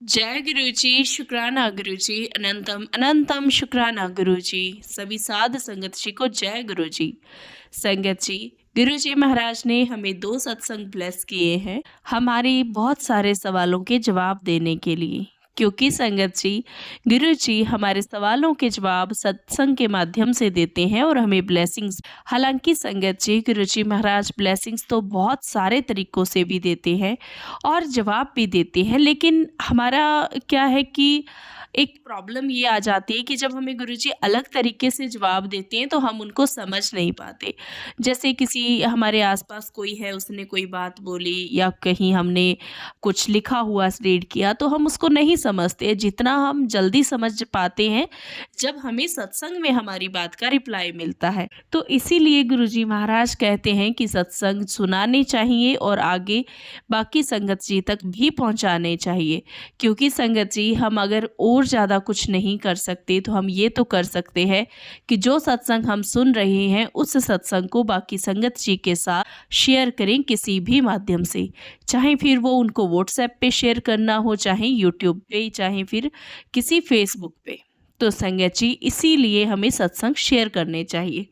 जय गुरुजी, शुक्राना गुरुजी, अनंतम अनंतम शुक्राना गुरुजी। सभी साध संगत जी को जय गुरुजी। संगत जी, गुरुजी महाराज ने हमें 2 सत्संग ब्लेस किए हैं हमारे बहुत सारे सवालों के जवाब देने के लिए। क्योंकि संगत जी, गुरुजी हमारे सवालों के जवाब सत्संग के माध्यम से देते हैं और हमें ब्लेसिंग्स। हालांकि संगत जी, गुरुजी महाराज ब्लेसिंग्स तो बहुत सारे तरीकों से भी देते हैं और जवाब भी देते हैं, लेकिन हमारा क्या है कि एक प्रॉब्लम ये आ जाती है कि जब हमें गुरुजी अलग तरीके से जवाब देते हैं तो हम उनको समझ नहीं पाते। जैसे किसी हमारे आसपास कोई है, उसने कोई बात बोली या कहीं हमने कुछ लिखा हुआ रीड किया तो हम उसको नहीं समझते जितना हम जल्दी समझ पाते हैं जब हमें सत्संग में हमारी बात का रिप्लाई मिलता है। तो इसीलिए गुरुजी महाराज कहते हैं कि सत्संग सुनाने चाहिए और आगे बाकी संगत जी तक भी पहुंचाने चाहिए। क्योंकि संगत जी, हम अगर और ज़्यादा कुछ नहीं कर सकते तो हम ये तो कर सकते हैं कि जो सत्संग हम सुन रहे हैं उस सत्संग को बाकी संगत जी के साथ शेयर करें किसी भी माध्यम से। चाहे फिर वो उनको व्हाट्सएप पे शेयर करना हो, चाहे यूट्यूब पे, चाहे फिर किसी फेसबुक पे। तो संगत जी, इसीलिए हमें सत्संग शेयर करने चाहिए।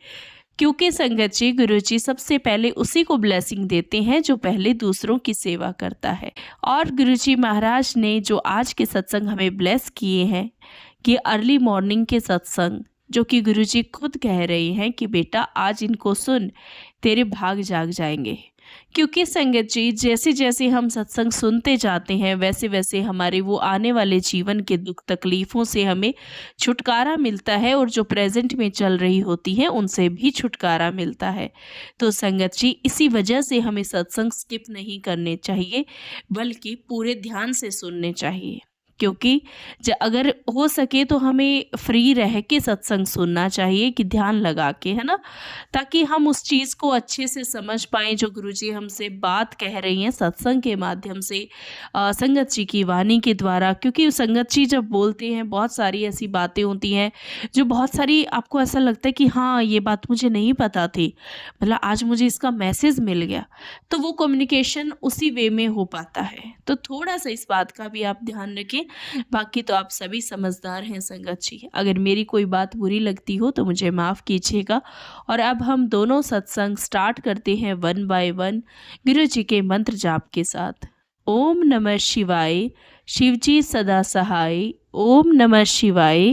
क्योंकि संगत जी, गुरुजी सबसे पहले उसी को ब्लेसिंग देते हैं जो पहले दूसरों की सेवा करता है। और गुरुजी महाराज ने जो आज के सत्संग हमें ब्लेस किए हैं कि अर्ली मॉर्निंग के सत्संग, जो कि गुरुजी खुद कह रहे हैं कि बेटा आज इनको सुन, तेरे भाग जाग जाएंगे। क्योंकि संगत जी, जैसे जैसे हम सत्संग सुनते जाते हैं वैसे वैसे हमारे वो आने वाले जीवन के दुख तकलीफ़ों से हमें छुटकारा मिलता है और जो प्रेजेंट में चल रही होती हैं उनसे भी छुटकारा मिलता है। तो संगत जी, इसी वजह से हमें सत्संग स्किप नहीं करने चाहिए बल्कि पूरे ध्यान से सुनने चाहिए। क्योंकि अगर हो सके तो हमें फ्री रह के सत्संग सुनना चाहिए कि ध्यान लगा के, है ना? ताकि हम उस चीज़ को अच्छे से समझ पाएँ जो गुरुजी हमसे बात कह रही हैं सत्संग के माध्यम से, संगत जी की वाणी के द्वारा। क्योंकि संगत जी जब बोलते हैं बहुत सारी ऐसी बातें होती हैं जो बहुत सारी आपको ऐसा लगता है कि हाँ, ये बात मुझे नहीं पता थी, मतलब आज मुझे इसका मैसेज मिल गया। तो वो कम्युनिकेशन उसी वे में हो पाता है। तो थोड़ा-सा इस बात का भी आप ध्यान रखें। बाकी तो आप सभी समझदार हैं संगत जी। अगर मेरी कोई बात बुरी लगती हो तो मुझे माफ़ कीजिएगा। और अब हम दोनों सत्संग स्टार्ट करते हैं वन बाय वन गुरु जी के मंत्र जाप के साथ। ओम नमः शिवाय, शिवजी सदा सहाय। ओम नमः शिवाय,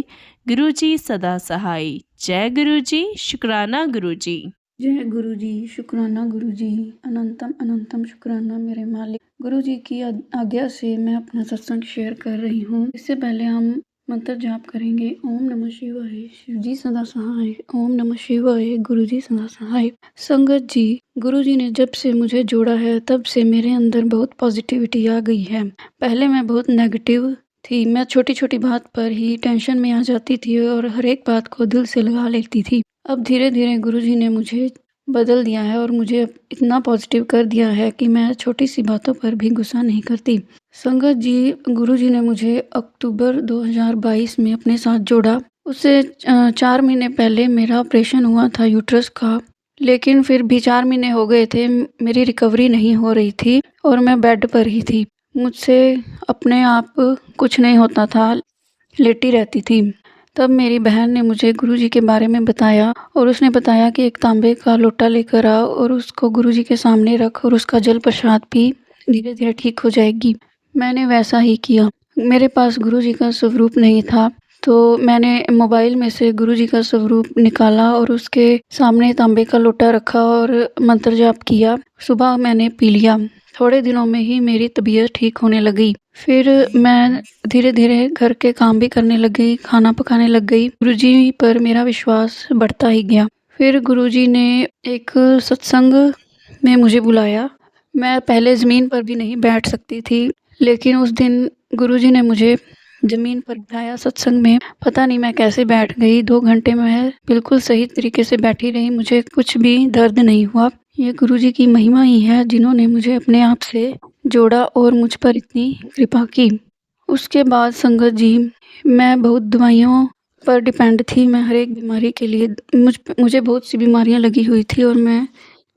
गुरु जी सदा सहाय। जय गुरु जी, शुक्राना गुरु जी। जय गुरु जी, शुक्राना गुरु जी, अनंतम अनंतम शुक्राना मेरे मालिक। गुरु जी की आज्ञा से मैं अपना सत्संग शेयर कर रही हूँ। इससे पहले हम मंत्र जाप करेंगे। ओम नमः शिवाय, शिव जी सदा सहाय। ओम नमः शिवाय, गुरु जी सदा सहाय। संगत जी, गुरु जी ने जब से मुझे जोड़ा है तब से मेरे अंदर बहुत पॉजिटिविटी आ गई है। पहले मैं बहुत नेगेटिव थी। मैं छोटी छोटी बात पर ही टेंशन में आ जाती थी और हर एक बात को दिल से लगा लेती थी। अब धीरे धीरे गुरुजी ने मुझे बदल दिया है और मुझे अब इतना पॉजिटिव कर दिया है कि मैं छोटी सी बातों पर भी गुस्सा नहीं करती। संगत जी, गुरुजी ने मुझे अक्टूबर 2022 में अपने साथ जोड़ा। उससे 4 महीने पहले मेरा ऑपरेशन हुआ था यूट्रस का, लेकिन फिर भी 4 महीने हो गए थे, मेरी रिकवरी नहीं हो रही थी और मैं बेड पर ही थी। मुझसे अपने आप कुछ नहीं होता था, लेटी रहती थी। तब मेरी बहन ने मुझे गुरुजी के बारे में बताया और उसने बताया कि एक तांबे का लोटा लेकर आ और उसको गुरुजी के सामने रख और उसका जल प्रसाद पी, धीरे धीरे ठीक हो जाएगी। मैंने वैसा ही किया। मेरे पास गुरुजी का स्वरूप नहीं था तो मैंने मोबाइल में से गुरुजी का स्वरूप निकाला और उसके सामने तांबे का लोटा रखा और मंत्र जाप किया। सुबह मैंने पी लिया। थोड़े दिनों में ही मेरी तबीयत ठीक होने लगी। फिर मैं धीरे धीरे घर के काम भी करने लग गई, खाना पकाने लग गई। गुरुजी पर मेरा विश्वास बढ़ता ही गया। फिर गुरुजी ने एक सत्संग में मुझे बुलाया। मैं पहले ज़मीन पर भी नहीं बैठ सकती थी, लेकिन उस दिन गुरुजी ने मुझे ज़मीन पर बिठाया सत्संग में। पता नहीं मैं कैसे बैठ गई। 2 घंटे मैं बिल्कुल सही तरीके से बैठी रही। मुझे कुछ भी दर्द नहीं हुआ। ये गुरुजी की महिमा ही है जिन्होंने मुझे अपने आप से जोड़ा और मुझ पर इतनी कृपा की। उसके बाद संगत जी, मैं बहुत दवाइयों पर डिपेंड थी। मैं हर एक बीमारी के लिए मुझे बहुत सी बीमारियां लगी हुई थी और मैं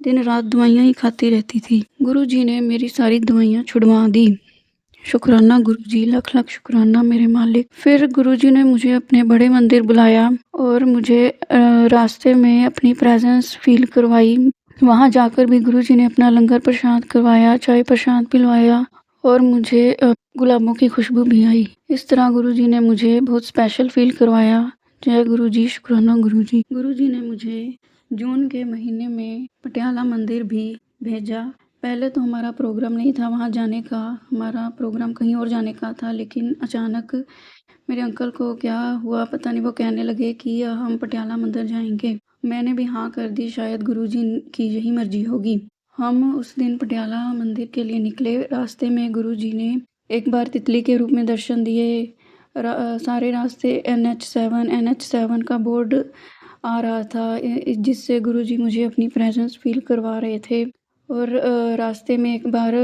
दिन रात दवाइयां ही खाती रहती थी। गुरुजी ने मेरी सारी दवाइयां छुड़वा दी। शुक्राना गुरुजी, लाख लाख शुक्राना मेरे मालिक। फिर गुरुजी ने मुझे अपने बड़े मंदिर बुलाया और मुझे रास्ते में अपनी प्रेजेंस फील करवाई। वहाँ जाकर भी गुरुजी ने अपना लंगर प्रसाद करवाया, चाय प्रसाद पिलवाया और मुझे गुलाबों की खुशबू भी आई। इस तरह गुरुजी ने मुझे बहुत स्पेशल फील करवाया। जय गुरुजी, शुक्राना गुरुजी। गुरुजी ने मुझे जून के महीने में पटियाला मंदिर भी भेजा। पहले तो हमारा प्रोग्राम नहीं था वहाँ जाने का, हमारा प्रोग्राम कहीं और जाने का था, लेकिन अचानक मेरे अंकल को क्या हुआ पता नहीं, वो कहने लगे कि हम पटियाला मंदिर जाएंगे। मैंने भी हाँ कर दी, शायद गुरुजी की यही मर्जी होगी। हम उस दिन पटियाला मंदिर के लिए निकले। रास्ते में गुरुजी ने एक बार तितली के रूप में दर्शन दिए। सारे रास्ते NH7 का बोर्ड आ रहा था, जिससे गुरुजी मुझे अपनी प्रेजेंस फील करवा रहे थे। और रास्ते में एक बार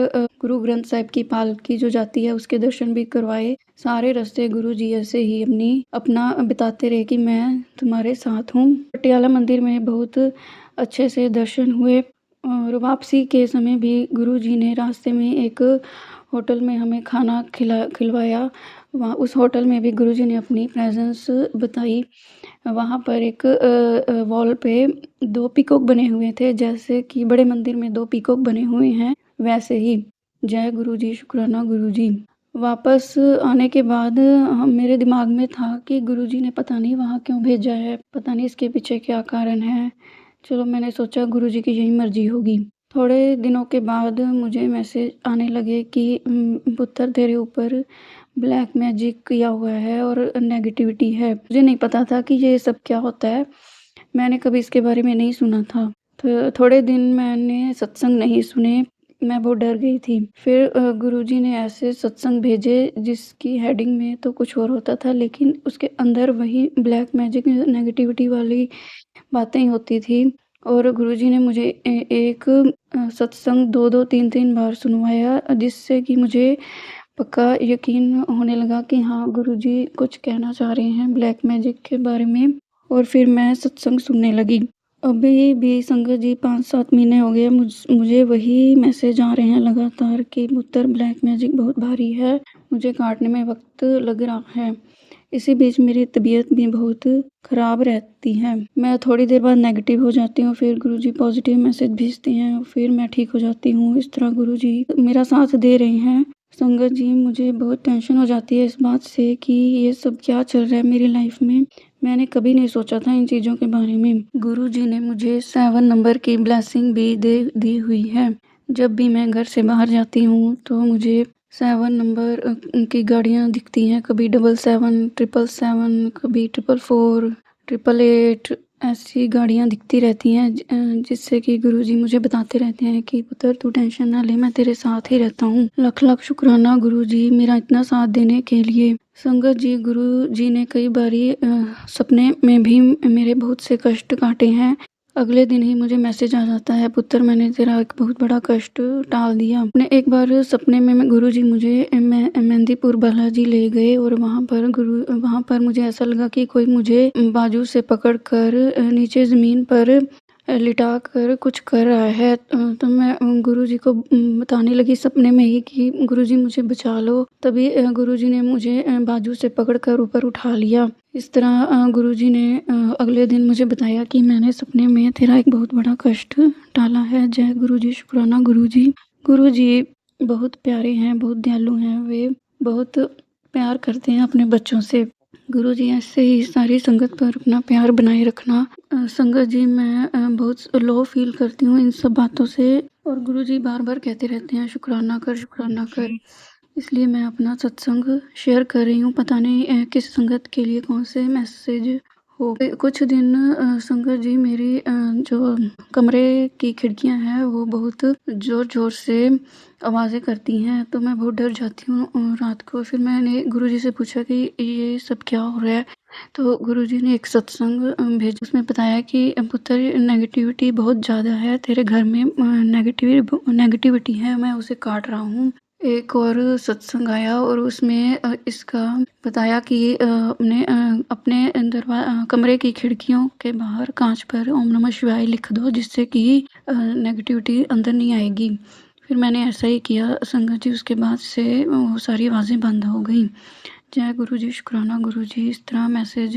गुरु ग्रंथ साहिब की पालकी जो जाती है उसके दर्शन भी करवाए। सारे रास्ते गुरुजी ऐसे ही अपना बताते रहे कि मैं तुम्हारे साथ हूँ। पटियाला मंदिर में बहुत अच्छे से दर्शन हुए और वापसी के समय भी गुरुजी ने रास्ते में एक होटल में हमें खाना खिलवाया। वहाँ उस होटल में भी गुरुजी ने अपनी प्रेजेंस बताई। वहाँ पर एक वॉल पे 2 पीकॉक बने हुए थे, जैसे कि बड़े मंदिर में 2 पीकॉक बने हुए हैं वैसे ही। जय गुरुजी, शुक्राना गुरुजी। वापस आने के बाद मेरे दिमाग में था कि गुरुजी ने पता नहीं वहाँ क्यों भेजा है, पता नहीं इसके पीछे क्या कारण है। चलो, मैंने सोचा गुरुजी की यही मर्जी होगी। थोड़े दिनों के बाद मुझे मैसेज आने लगे कि पुत्र तेरे ऊपर ब्लैक मैजिक किया हुआ है और नेगेटिविटी है। मुझे नहीं पता था कि ये सब क्या होता है, मैंने कभी इसके बारे में नहीं सुना था। तो थोड़े दिन मैंने सत्संग नहीं सुने, मैं बहुत डर गई थी। फिर गुरुजी ने ऐसे सत्संग भेजे जिसकी हेडिंग में तो कुछ और होता था, लेकिन उसके अंदर वही ब्लैक मैजिक नेगेटिविटी वाली बातें होती थी। और गुरुजी ने मुझे एक सत्संग 2-2 3-3 बार सुनवाया, जिससे कि मुझे पक्का यकीन होने लगा कि हाँ, गुरुजी कुछ कहना चाह रहे हैं ब्लैक मैजिक के बारे में। और फिर मैं सत्संग सुनने लगी। अभी भी संगत जी 5-7 महीने हो गए, मुझे वही मैसेज आ रहे हैं लगातार कि पुत्र ब्लैक मैजिक बहुत भारी है, मुझे काटने में वक्त लग रहा है। इसी बीच मेरी तबीयत भी बहुत ख़राब रहती है। मैं थोड़ी देर बाद नेगेटिव हो जाती हूँ, फिर गुरुजी पॉजिटिव मैसेज भेजते हैं, फिर मैं ठीक हो जाती हूँ। इस तरह गुरुजी मेरा साथ दे रहे हैं। संगत जी, मुझे बहुत टेंशन हो जाती है इस बात से कि ये सब क्या चल रहा है मेरी लाइफ में। मैंने कभी नहीं सोचा था इन चीज़ों के बारे में। गुरुजी ने मुझे 7 नंबर की ब्लेसिंग भी दी हुई है। जब भी मैं घर से बाहर जाती हूँ तो मुझे 7 नंबर की गाड़ियाँ दिखती हैं, कभी 77, 777, कभी 444, 888 ऐसी गाड़ियाँ दिखती रहती हैं, जिससे कि गुरुजी मुझे बताते रहते हैं कि पुत्र तू टेंशन ना ले, मैं तेरे साथ ही रहता हूँ। लाख लाख शुक्राना गुरुजी मेरा इतना साथ देने के लिए। संगत जी, गुरुजी ने कई बारी सपने में भी मेरे बहुत से कष्ट काटे हैं। अगले दिन ही मुझे मैसेज आ जाता है, पुत्र मैंने तेरा एक बहुत बड़ा कष्ट टाल दिया। अपने एक बार सपने में गुरुजी मुझे मेहंदीपुर बालाजी ले गए और वहाँ पर मुझे ऐसा लगा कि कोई मुझे बाजू से पकड़ कर नीचे ज़मीन पर लिटा कर कुछ कर रहा है। तो मैं गुरुजी को बताने लगी सपने में ही कि गुरुजी मुझे बचा लो। तभी गुरुजी ने मुझे बाजू से पकड़ कर ऊपर उठा लिया। इस तरह गुरुजी ने अगले दिन मुझे बताया कि मैंने सपने में तेरा एक बहुत बड़ा कष्ट टाला है। जय गुरुजी, शुक्राना गुरुजी। गुरुजी बहुत प्यारे हैं, बहुत दयालु हैं, वे बहुत प्यार करते हैं अपने बच्चों से। गुरुजी ऐसे ही सारी संगत पर अपना प्यार बनाए रखना। संगत जी, मैं बहुत लो फील करती हूँ इन सब बातों से, और गुरुजी बार बार कहते रहते हैं शुक्राना कर, शुक्राना कर। इसलिए मैं अपना सत्संग शेयर कर रही हूँ। पता नहीं किस संगत के लिए कौन से मैसेज हो। कुछ दिन संगत जी, मेरी जो कमरे की खिड़कियाँ हैं वो बहुत ज़ोर ज़ोर से आवाज़ें करती हैं, तो मैं बहुत डर जाती हूँ रात को। फिर मैंने गुरुजी से पूछा कि ये सब क्या हो रहा है, तो गुरुजी ने एक सत्संग भेजा, उसमें बताया कि पुत्र नेगेटिविटी बहुत ज़्यादा है, तेरे घर में नेगेटिविटी है, मैं उसे काट रहा हूँ। एक और सत्संग आया और उसमें इसका बताया कि अपने कमरे की खिड़कियों के बाहर कांच पर ओम नमः शिवाय लिख दो, जिससे कि नेगेटिविटी अंदर नहीं आएगी। फिर मैंने ऐसा ही किया संगत जी। उसके बाद से वो सारी आवाज़ें बंद हो गई। जय गुरु जी, शुक्राना गुरु जी। इस तरह मैसेज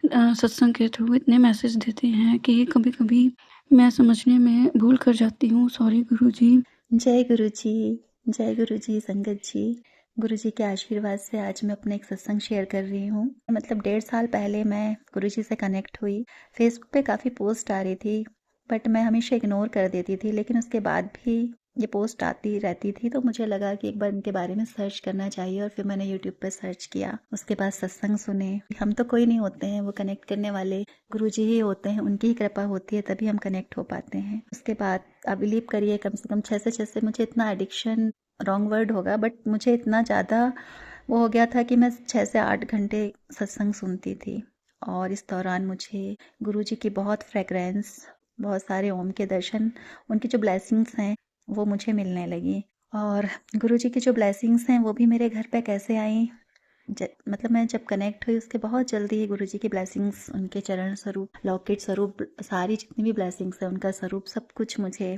सत्संग के थ्रू इतने मैसेज देते हैं कि कभी-कभी मैं समझने में भूल कर जाती हूँ। सॉरी गुरु जी। जय गुरु जी, जय गुरु जी, संगत जी। गुरु जी के आशीर्वाद से आज मैं अपना एक सत्संग शेयर कर रही हूँ। मतलब 1.5 साल पहले मैं गुरु जी से कनेक्ट हुई। फेसबुक पे काफ़ी पोस्ट आ रही थी, बट मैं हमेशा इग्नोर कर देती थी। लेकिन उसके बाद भी ये पोस्ट आती रहती थी, तो मुझे लगा कि एक बार इनके बारे में सर्च करना चाहिए। और फिर मैंने यूट्यूब पे सर्च किया, उसके बाद सत्संग सुने। हम तो कोई नहीं होते हैं, वो कनेक्ट करने वाले गुरु जी ही होते हैं। उनकी ही कृपा होती है, तभी हम कनेक्ट हो पाते हैं। उसके बाद आप बिलीव करिए, कम से कम 6 से मुझे इतना एडिक्शन, रॉन्ग वर्ड होगा, बट मुझे इतना ज़्यादा वो हो गया था कि मैं 6 से 8 घंटे सत्संग सुनती थी। और इस दौरान मुझे गुरु जी की बहुत फ्रेगरेंस, बहुत सारे ओम के दर्शन, उनकी जो ब्लेसिंग्स हैं वो मुझे मिलने लगी। और गुरु जी की जो ब्लेसिंग्स हैं वो भी मेरे घर पे कैसे आई, मतलब मैं जब कनेक्ट हुई उसके बहुत जल्दी ही गुरु जी की ब्लेसिंग्स, उनके चरण स्वरूप, लौकिक स्वरूप, सारी जितनी भी ब्लेसिंग्स है उनका स्वरूप, सब कुछ मुझे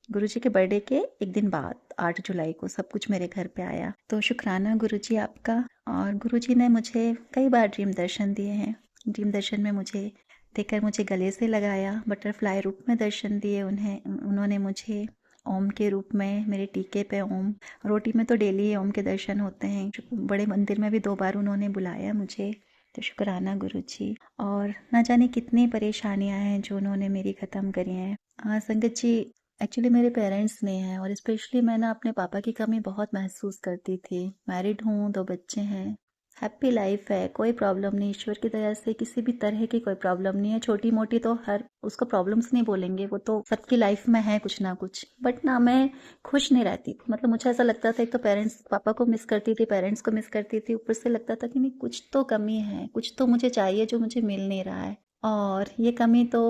गुरु जी के बर्थडे के एक दिन बाद 8 जुलाई को सब कुछ मेरे घर पे आया। तो शुक्राना गुरु जी आपका। और गुरु जी ने मुझे कई बार ड्रीम दर्शन दिए हैं। ड्रीम दर्शन में मुझे देखकर मुझे गले से लगाया, बटरफ्लाई रूप में दर्शन दिए उन्होंने मुझे, ओम के रूप में, मेरे टीके पे ओम, रोटी में तो डेली ओम के दर्शन होते हैं। बड़े मंदिर में भी 2 बार उन्होंने बुलाया मुझे। तो शुक्राना गुरु जी। और ना जाने कितनी परेशानियां हैं जो उन्होंने मेरी ख़त्म करी हैं। संगत जी, एक्चुअली मेरे पेरेंट्स नहीं हैं, और स्पेशली मैं ना अपने पापा की कमी बहुत महसूस करती थी। मैरिड हूँ, 2 बच्चे हैं, हैप्पी लाइफ है, कोई प्रॉब्लम नहीं, ईश्वर की दया से किसी भी तरह की कोई प्रॉब्लम नहीं है। छोटी मोटी तो हर उसको प्रॉब्लम्स नहीं बोलेंगे, वो तो सबकी लाइफ में है कुछ ना कुछ। बट ना मैं खुश नहीं रहती थी। मतलब मुझे ऐसा लगता था, एक तो पेरेंट्स, पापा को मिस करती थी, पेरेंट्स को मिस करती थी, ऊपर से लगता था कि नहीं, कुछ तो कमी है, कुछ तो मुझे चाहिए जो मुझे मिल नहीं रहा है। और ये कमी तो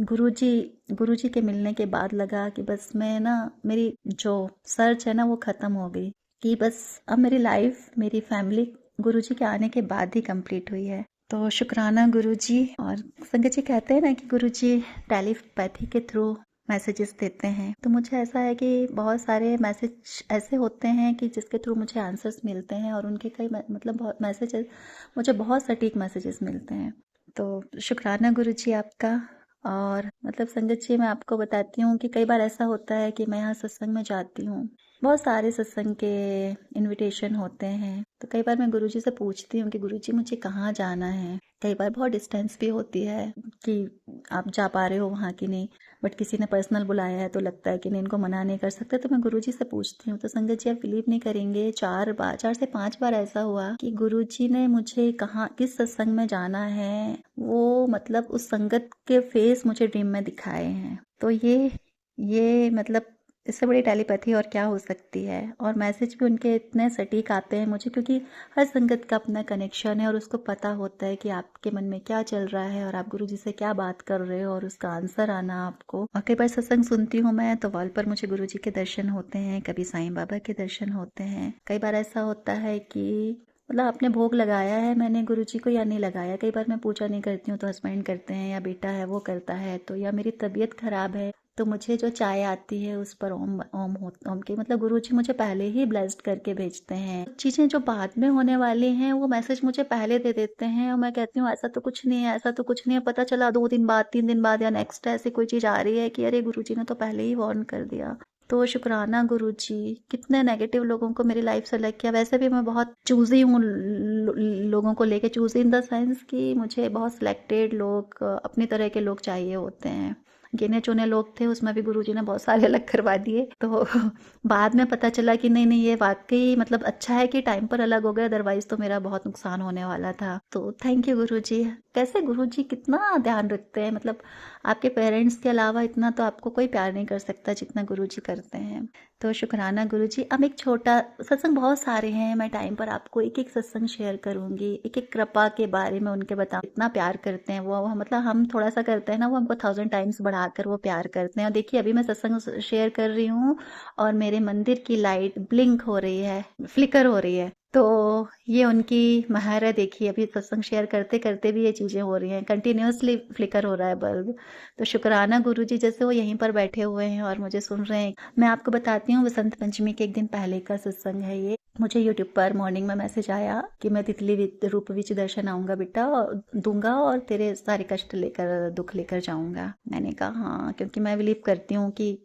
गुरुजी के मिलने के बाद लगा कि बस मैं ना, मेरी जो सर्च है ना वो ख़त्म हो गई, कि बस अब मेरी लाइफ, मेरी फैमिली गुरुजी के आने के बाद ही कंप्लीट हुई है। तो शुक्राना गुरुजी। और संगत जी कहते हैं ना कि गुरुजी टेलीपैथी के थ्रू मैसेजेस देते हैं। तो मुझे ऐसा है कि बहुत सारे मैसेज ऐसे होते हैं कि जिसके थ्रू मुझे आंसर्स मिलते हैं, और उनके कई मतलब बहुत मैसेजेस, मुझे बहुत सटीक मैसेजेस मिलते हैं। तो शुक्राना गुरुजी आपका। और मतलब संगत जी, मैं आपको बताती हूँ कि कई बार ऐसा होता है कि मैं यहाँ सत्संग में जाती हूँ, बहुत सारे सत्संग के इनविटेशन होते हैं, तो कई बार मैं गुरुजी से पूछती हूँ कि गुरुजी मुझे कहाँ जाना है। कई बार बहुत डिस्टेंस भी होती है कि आप जा पा रहे हो वहाँ की नहीं, बट किसी ने पर्सनल बुलाया है तो लगता है कि नहीं, इनको मना नहीं कर सकते, तो मैं गुरुजी से पूछती हूँ। तो संगत जी, आप बिलीव नहीं करेंगे, 4 से 5 बार ऐसा हुआ कि गुरुजी ने मुझे कहाँ, किस सत्संग में जाना है, वो मतलब उस संगत के फेस मुझे ड्रीम में दिखाए हैं। तो ये मतलब इससे बड़ी टेलीपैथी और क्या हो सकती है। और मैसेज भी उनके इतने सटीक आते हैं मुझे, क्योंकि हर संगत का अपना कनेक्शन है, और उसको पता होता है कि आपके मन में क्या चल रहा है, और आप गुरुजी से क्या बात कर रहे हो, और उसका आंसर आना आपको। और कई बार सत्संग सुनती हूँ मैं, तो वॉल पर मुझे गुरुजी के दर्शन होते हैं, कभी साईं बाबा के दर्शन होते हैं। कई बार ऐसा होता है कि मतलब आपने भोग लगाया है मैंने गुरुजी को या नहीं लगाया। कई बार मैं पूजा नहीं करती हूँ तो हस्बैंड करते हैं, या बेटा है वो करता है, तो या मेरी तबीयत खराब है तो मुझे जो चाय आती है उस पर ओम के, मतलब गुरुजी मुझे पहले ही ब्लेस्ड करके भेजते हैं। चीज़ें जो बाद में होने वाली हैं वो मैसेज मुझे पहले दे देते हैं, और मैं कहती हूँ ऐसा तो कुछ नहीं है, ऐसा तो कुछ नहीं है। पता चला 2 दिन बाद, 3 दिन बाद, या नेक्स्ट ऐसी कोई चीज़ आ रही है कि अरे गुरुजी ने तो पहले ही वार्न कर दिया। तो शुक्राना गुरुजी। कितने नेगेटिव लोगों को मेरी लाइफ से लग गया। वैसे भी मैं बहुत चूज़ी हूँ लोगों को लेके, चूज़ी इन द सेंस कि मुझे बहुत सिलेक्टेड लोग, अपनी तरह के लोग चाहिए होते हैं। गिने चुने लोग थे, उसमें भी गुरुजी ने बहुत सारे अलग करवा दिए। तो बाद में पता चला कि नहीं नहीं, ये वाकई मतलब अच्छा है कि टाइम पर अलग हो गए, अदरवाइज तो मेरा बहुत नुकसान होने वाला था। तो थैंक यू गुरुजी। कैसे गुरुजी कितना ध्यान रखते हैं, मतलब आपके पेरेंट्स के अलावा इतना तो आपको कोई प्यार नहीं कर सकता जितना गुरुजी करते हैं। तो शुक्राना गुरुजी। अब एक छोटा सत्संग, बहुत सारे हैं, मैं टाइम पर आपको एक एक सत्संग शेयर करूंगी, एक एक कृपा के बारे में उनके बताऊं। इतना प्यार करते हैं वो, मतलब हम थोड़ा सा करते हैं ना, वो हमको 1000 टाइम्स बढ़ाकर वो प्यार करते हैं। और देखिए, अभी मैं सत्संग शेयर कर रही हूँ और मेरे मंदिर की लाइट ब्लिंक हो रही है, फ्लिकर हो रही है। तो ये उनकी महारत देखिए, अभी सत्संग शेयर करते करते भी ये चीज़ें हो रही हैं, कंटिन्यूअसली फ्लिकर हो रहा है बल्ब। तो शुक्राना गुरुजी, जैसे वो यहीं पर बैठे हुए हैं और मुझे सुन रहे हैं। मैं आपको बताती हूँ, वसंत पंचमी के एक दिन पहले का सत्संग है ये। मुझे यूट्यूब पर मॉर्निंग में मैसेज आया कि मैं तितली रूप विच दर्शन आऊँगा बेटा, और दूंगा और तेरे सारे कष्ट लेकर, दुख लेकर जाऊँगा। मैंने कहा हाँ, क्योंकि मैं बिलीव करती हूँ कि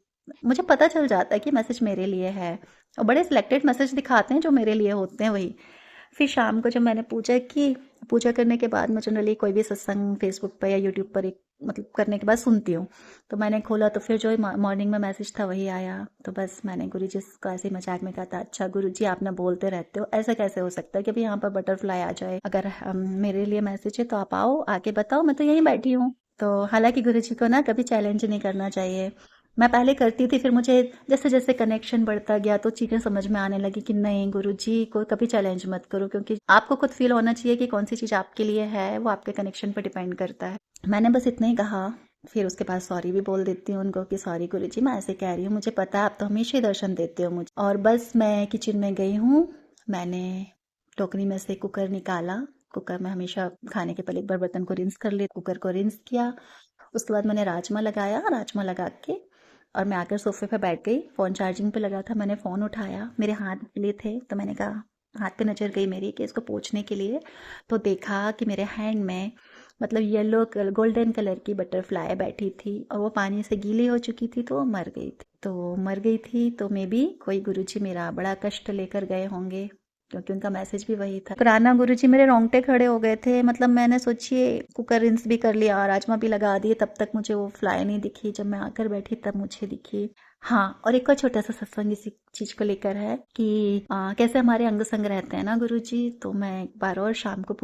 मुझे पता चल जाता है कि मैसेज मेरे लिए है, और बड़े सिलेक्टेड मैसेज दिखाते हैं जो मेरे लिए होते हैं वही। फिर शाम को जब मैंने पूजा की, पूजा करने के बाद मैं जनरली कोई भी सत्संग फेसबुक पर या यूट्यूब पर एक मतलब करने के बाद सुनती हूँ, तो मैंने खोला तो फिर जो मॉर्निंग में मैसेज था वही आया। तो बस मैंने गुरुजी को ऐसे ही मजाक में कहा था, अच्छा गुरुजी आप ना बोलते रहते हो, ऐसा कैसे हो सकता है कि अभी यहाँ पर बटरफ्लाई आ जाए, अगर मेरे लिए मैसेज है तो आप आओ, आके बताओ, मैं तो यहीं बैठी हूँ। तो हालांकि गुरुजी को ना कभी चैलेंज नहीं करना चाहिए। मैं पहले करती थी, फिर मुझे जैसे जैसे कनेक्शन बढ़ता गया तो चीज़ें समझ में आने लगी कि नहीं, गुरुजी को कभी चैलेंज मत करो, क्योंकि आपको खुद फील होना चाहिए कि कौन सी चीज़ आपके लिए है, वो आपके कनेक्शन पर डिपेंड करता है। मैंने बस इतना ही कहा, फिर उसके बाद सॉरी भी बोल देती हूँ उनको कि सॉरी गुरुजी, मैं ऐसे कह रही हूँ, मुझे पता है आप तो हमेशा ही दर्शन देते हो मुझे। और बस मैं किचन में गई हूँ, मैंने टोकरी में से कुकर निकाला। कुकर में हमेशा खाने के पहले एक बार बर्तन को रिंस कर लिया, कुकर को रिंस किया। उसके बाद मैंने राजमा लगाया, राजमा लगा के और मैं आकर सोफे पे बैठ गई। फ़ोन चार्जिंग पे लगा था, मैंने फ़ोन उठाया, मेरे हाथ गीले थे तो मैंने कहा, हाथ पे नज़र गई मेरी कि इसको पोंछने के लिए, तो देखा कि मेरे हैंड में मतलब येलो गोल्डन कलर की बटरफ्लाई बैठी थी, और वो पानी से गीली हो चुकी थी, तो वो मर गई थी। तो मर गई थी तो मे बी कोई गुरुजी मेरा बड़ा कष्ट लेकर गए होंगे, क्योंकि उनका मैसेज भी वही था। शुक्राना गुरुजी, मेरे रोंगटे खड़े हो गए थे। मतलब मैंने सोचिए कुकर रिंस भी कर लिया, राजमा भी लगा दिए, तब तक मुझे वो फ्लाई नहीं दिखी। जब मैं आकर बैठी तब मुझे दिखी। हाँ, और एक और छोटा सा सत्संग इसी चीज को लेकर है कि कैसे हमारे अंग संग रहते हैं ना गुरुजी। तो मैं एक बार और शाम को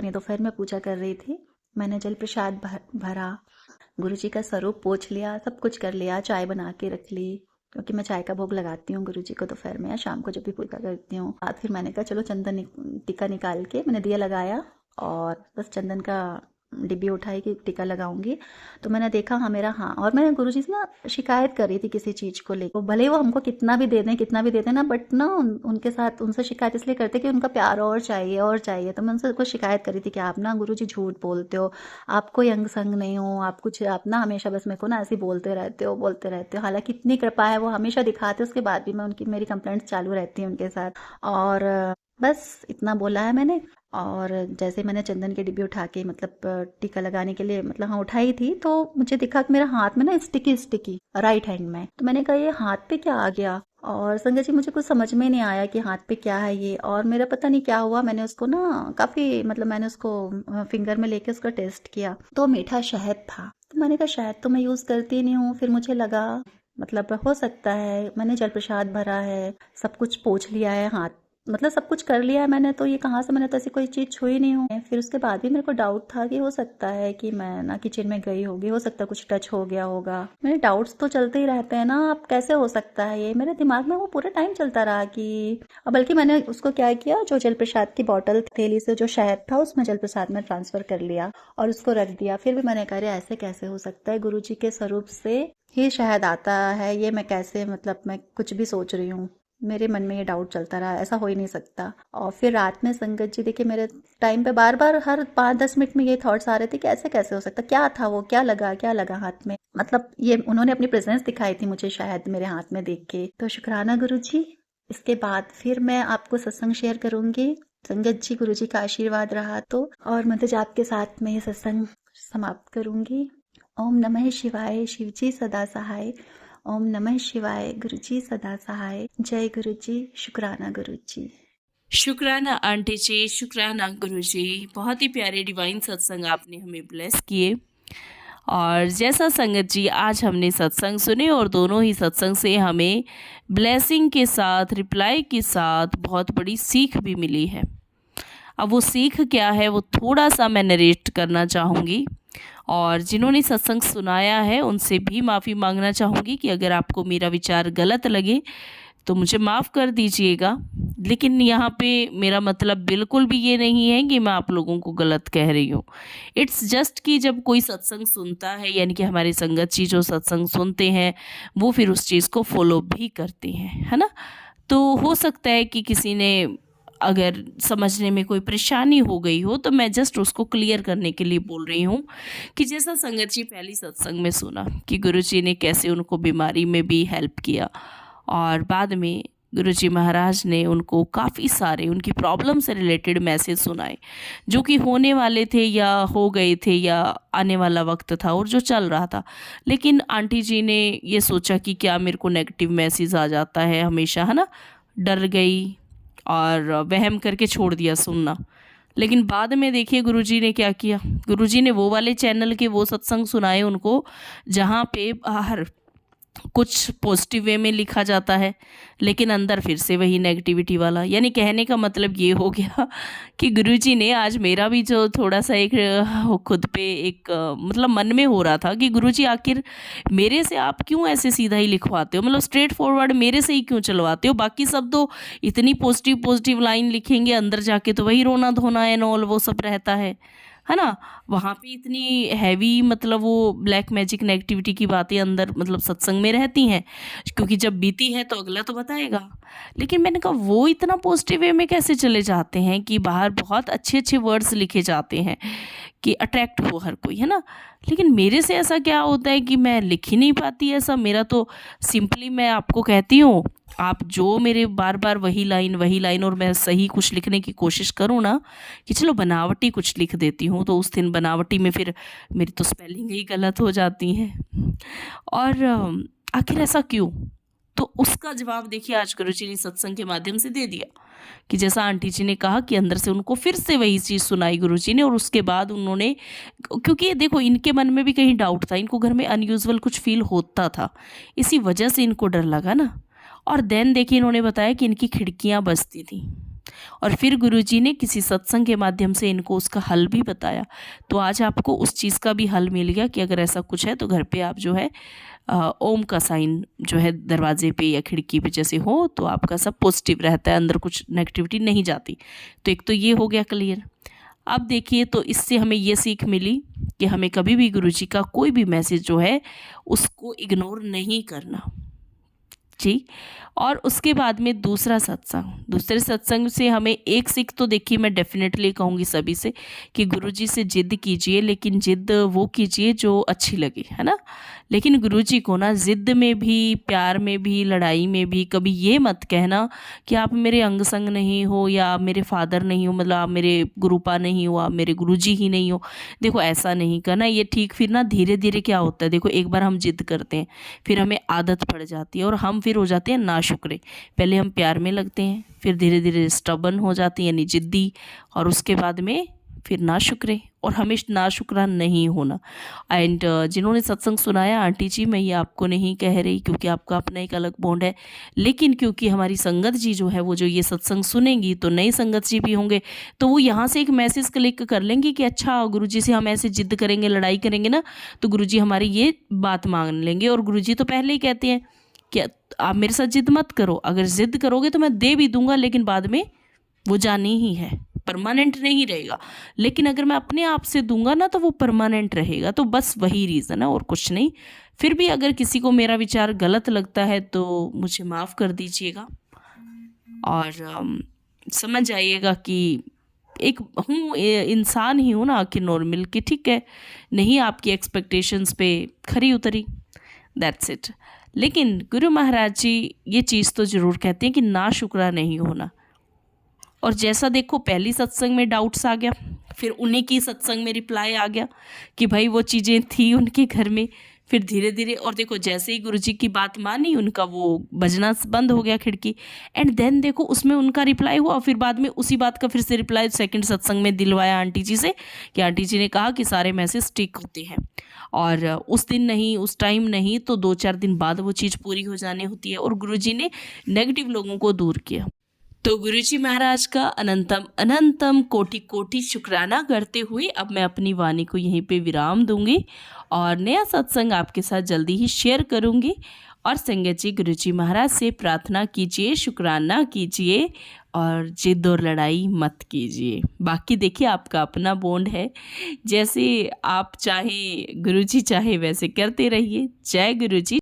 नहीं, दोपहर में पूजा कर रही थी। मैंने जल प्रसाद भरा, गुरुजी का स्वरूप पोंछ लिया, सब कुछ कर लिया, चाय बना के रख ली, क्योंकि मैं चाय का भोग लगाती हूँ गुरुजी को दोपहर में या शाम को जब भी पूजा करती हूँ। बाद फिर मैंने कहा चलो चंदन टीका निकाल के मैंने दिया लगाया, और बस चंदन का डिब्बी उठाई कि टीका लगाऊंगी। तो मैंने देखा हाँ मेरा, हाँ, और मैं गुरुजी से ना शिकायत कर रही थी किसी चीज़ को लेकर। भले ही वो हमको कितना भी दे दें ना, बट ना उनके साथ उनसे शिकायत इसलिए करते कि उनका प्यार और चाहिए। तो मैं उनसे कुछ शिकायत कर रही थी कि आप ना गुरुजी झूठ बोलते हो, आप कोई अंग संग नहीं हो, आप ना हमेशा बस मेरे को ना ऐसे बोलते रहते हो। हालांकि इतनी कृपा है, वो हमेशा दिखाते, उसके बाद भी मैं मेरी कंप्लेंट्स चालू रहती हैं उनके साथ। और बस इतना बोला है मैंने। और जैसे मैंने चंदन की डिब्बी उठा के मतलब टीका लगाने के लिए मतलब हाँ उठाई थी, तो मुझे दिखा कि मेरा हाथ में ना स्टिकी राइट हैंड में। तो मैंने कहा ये हाथ पे क्या आ गया, और संगत जी मुझे कुछ समझ में नहीं आया कि हाथ पे क्या है ये, और मेरा पता नहीं क्या हुआ। मैंने उसको ना काफी मतलब मैंने उसको फिंगर में लेके उसका टेस्ट किया, तो मीठा शहद था। तो मैंने कहा शहद तो मैं यूज करती नहीं हूँ। फिर मुझे लगा मतलब हो सकता है, मैंने जल प्रसाद भरा है, सब कुछ पोंछ लिया है, हाथ मतलब सब कुछ कर लिया है मैंने, तो ये कहाँ से, मैंने तो ऐसी कोई चीज़ छुई नहीं हूँ। फिर उसके बाद भी मेरे को डाउट था कि हो सकता है कि मैं ना किचन में गई होगी, हो सकता है कुछ टच हो गया होगा। मेरे डाउट्स तो चलते ही रहते हैं ना, अब कैसे हो सकता है ये, मेरे दिमाग में वो पूरे टाइम चलता रहा कि, बल्कि मैंने उसको क्या किया, जो जल प्रसाद की बॉटल थैली से जो शहद था उसमें जल प्रसाद में ट्रांसफर कर लिया और उसको रख दिया। फिर भी मैंने कहा ऐसे कैसे हो सकता है, गुरुजी के स्वरूप से ही शहद आता है, ये मैं कैसे, मतलब मैं कुछ भी सोच रही हूँ, मेरे मन में ये डाउट चलता रहा, ऐसा हो ही नहीं सकता। और फिर रात में संगत जी देखिए मेरे टाइम पे बार बार हर 5-10 मिनट में ये थॉट्स आ रहे थे कि ऐसे कैसे हो सकता, क्या था वो, क्या लगा हाथ में, मतलब ये उन्होंने अपनी प्रेजेंस दिखाई थी मुझे शायद मेरे हाथ में देख के। तो शुक्राना गुरु जी। इसके बाद फिर मैं आपको सत्संग शेयर करूंगी, संगत जी गुरु जी का आशीर्वाद रहा तो, और मंत्र जाप के साथ में ये सत्संग समाप्त करूंगी। ओम नमः शिवाय, शिवजी सदा सहाय। ओम नमः शिवाय, गुरुजी सदा सहाय। जय गुरुजी, शुक्राना गुरुजी। शुक्राना आंटी जी, शुक्राना गुरुजी। बहुत ही प्यारे डिवाइन सत्संग आपने हमें ब्लेस किए। और जैसा संगत जी आज हमने सत्संग सुने, और दोनों ही सत्संग से हमें ब्लेसिंग के साथ, रिप्लाई के साथ बहुत बड़ी सीख भी मिली है। अब वो सीख क्या है वो थोड़ा सा मैं नरेट करना चाहूँगी, और जिन्होंने सत्संग सुनाया है उनसे भी माफ़ी मांगना चाहूँगी कि अगर आपको मेरा विचार गलत लगे तो मुझे माफ़ कर दीजिएगा। लेकिन यहाँ पे मेरा मतलब बिल्कुल भी ये नहीं है कि मैं आप लोगों को गलत कह रही हूँ। इट्स जस्ट कि जब कोई सत्संग सुनता है, यानी कि हमारे संगत जी जो सत्संग सुनते हैं वो फिर उस चीज़ को फॉलो भी करते हैं, है ना। तो हो सकता है कि किसी ने अगर समझने में कोई परेशानी हो गई हो तो मैं जस्ट उसको क्लियर करने के लिए बोल रही हूँ कि जैसा संगत जी पहली सत्संग में सुना कि गुरुजी ने कैसे उनको बीमारी में भी हेल्प किया, और बाद में गुरुजी महाराज ने उनको काफ़ी सारे उनकी प्रॉब्लम से रिलेटेड मैसेज सुनाए जो कि होने वाले थे या हो गए थे या आने वाला वक्त था और जो चल रहा था। लेकिन आंटी जी ने ये सोचा कि क्या मेरे को नेगेटिव मैसेज आ जाता है हमेशा, है ना, डर गई और वहम करके छोड़ दिया सुनना। लेकिन बाद में देखिए गुरुजी ने क्या किया, गुरुजी ने वो वाले चैनल के वो सत्संग सुनाए उनको जहाँ पे हर कुछ पॉजिटिव वे में लिखा जाता है लेकिन अंदर फिर से वही नेगेटिविटी वाला। यानी कहने का मतलब ये हो गया कि गुरुजी ने आज मेरा भी जो थोड़ा सा एक खुद पे एक मतलब मन में हो रहा था कि गुरुजी आखिर मेरे से आप क्यों ऐसे सीधा ही लिखवाते हो, मतलब स्ट्रेट फॉरवर्ड मेरे से ही क्यों चलवाते हो। बाकी सब तो इतनी पॉजिटिव पॉजिटिव लाइन लिखेंगे, अंदर जाके तो वही रोना धोना एंड ऑल वो सब रहता है ना। वहाँ पे इतनी हैवी मतलब वो ब्लैक मैजिक नेगेटिविटी की बातें अंदर मतलब सत्संग में रहती हैं, क्योंकि जब बीती है तो अगला तो बताएगा। लेकिन मैंने कहा वो इतना पॉजिटिव वे में कैसे चले जाते हैं कि बाहर बहुत अच्छे अच्छे वर्ड्स लिखे जाते हैं कि अट्रैक्ट हो हर कोई, है ना। लेकिन मेरे से ऐसा क्या होता है कि मैं लिख ही नहीं पाती ऐसा। मेरा तो सिंपली मैं आपको कहती हूँ, आप जो मेरे बार बार वही लाइन और मैं सही कुछ लिखने की कोशिश करूँ ना कि चलो बनावटी कुछ लिख देती हूँ, तो उस दिन बनावटी में फिर मेरी तो स्पेलिंग ही गलत हो जाती हैं। और आखिर ऐसा क्यों, तो उसका जवाब देखिए आज गुरुजी ने सत्संग के माध्यम से दे दिया कि जैसा आंटी जी ने कहा कि अंदर से उनको फिर से वही चीज़ सुनाई गुरुजी ने, और उसके बाद उन्होंने, क्योंकि देखो इनके मन में भी कहीं डाउट था, इनको घर में अनयूजुअल कुछ फील होता था, इसी वजह से इनको डर लगा ना। और देन देखिए इन्होंने बताया कि इनकी खिड़कियाँ बजती थी, और फिर गुरुजी ने किसी सत्संग के माध्यम से इनको उसका हल भी बताया। तो आज आपको उस चीज़ का भी हल मिल गया कि अगर ऐसा कुछ है तो घर पे आप जो है ओम का साइन जो है दरवाजे पे या खिड़की पे जैसे हो तो आपका सब पॉजिटिव रहता है, अंदर कुछ नेगेटिविटी नहीं जाती। तो एक तो ये हो गया क्लियर। अब देखिए तो इससे हमें ये सीख मिली कि हमें कभी भी गुरुजी का कोई भी मैसेज जो है उसको इग्नोर नहीं करना जी। और उसके बाद में दूसरे सत्संग से हमें एक सीख तो देखिए मैं डेफिनेटली कहूँगी सभी से कि गुरुजी से जिद कीजिए, लेकिन जिद वो कीजिए जो अच्छी लगे, है ना। लेकिन गुरुजी को ना जिद में भी, प्यार में भी, लड़ाई में भी कभी ये मत कहना कि आप मेरे अंग संग नहीं हो या आप मेरे फादर नहीं हो, मतलब आप मेरे गुरुपा नहीं हो, आप मेरे गुरुजी ही नहीं हो। देखो ऐसा नहीं करना, ये ठीक फिर ना धीरे धीरे क्या होता है, देखो एक बार हम जिद करते हैं फिर हमें आदत पड़ जाती है और हम फिर हो जाते हैं नाशुक्रे। पहले हम प्यार में लगते हैं, फिर धीरे धीरे स्टबन हो जाते हैं यानी जिद्दी, और उसके बाद में फिर नाशुक्रे, और हमेशा नाशुक्रा नहीं होना। एंड जिन्होंने सत्संग सुनाया आंटी जी, मैं ये आपको नहीं कह रही क्योंकि आपका अपना एक अलग बॉन्ड है, लेकिन क्योंकि हमारी संगत जी जो है वो जो ये सत्संग सुनेंगी तो नए संगत जी भी होंगे, तो वो यहाँ से एक मैसेज क्लिक कर लेंगे कि अच्छा गुरुजी से हम ऐसे जिद करेंगे, लड़ाई करेंगे ना तो गुरुजी हमारी ये बात मान लेंगे। और गुरुजी तो पहले ही कहते हैं कि आप मेरे साथ जिद मत करो, अगर जिद करोगे तो मैं दे भी दूंगा लेकिन बाद में वो जानी ही है, परमानेंट नहीं रहेगा। लेकिन अगर मैं अपने आप से दूंगा ना तो वो परमानेंट रहेगा। तो बस वही रीज़न है और कुछ नहीं। फिर भी अगर किसी को मेरा विचार गलत लगता है तो मुझे माफ़ कर दीजिएगा और समझ जाइएगा कि एक हूँ, इंसान ही हूँ ना आखिर, नॉर्मल कि ठीक है नहीं आपकी एक्सपेक्टेशंस पे खरी उतरी, दैट्स इट। लेकिन गुरु महाराज जी ये चीज़ तो ज़रूर कहते हैं कि ना शुक्रा नहीं होना। और जैसा देखो पहली सत्संग में डाउट्स आ गया, फिर उन्हीं की सत्संग में रिप्लाई आ गया कि भाई वो चीज़ें थी उनके घर में, फिर धीरे धीरे और देखो जैसे ही गुरुजी की बात मानी उनका वो बजना बंद हो गया खिड़की। एंड देन देखो उसमें उनका रिप्लाई हुआ, फिर बाद में उसी बात का फिर से रिप्लाई सेकंड सत्संग में दिलवाया आंटी जी से कि आंटी जी ने कहा कि सारे मैसेज टिक होते हैं और उस दिन नहीं, उस टाइम नहीं तो 2-4 दिन बाद वो चीज़ पूरी हो जानी होती है। और गुरुजी ने नेगेटिव लोगों को दूर किया। तो गुरुजी महाराज का अनंतम अनंतम कोटि कोटि शुक्राना करते हुए अब मैं अपनी वाणी को यहीं पे विराम दूंगी और नया सत्संग आपके साथ जल्दी ही शेयर करूंगी। और संगत जी गुरुजी महाराज से प्रार्थना कीजिए, शुक्राना कीजिए और जिद और लड़ाई मत कीजिए। बाकी देखिए आपका अपना बॉन्ड है, जैसे आप चाहे गुरुजी चाहे वैसे करते रहिए। जय गुरुजी।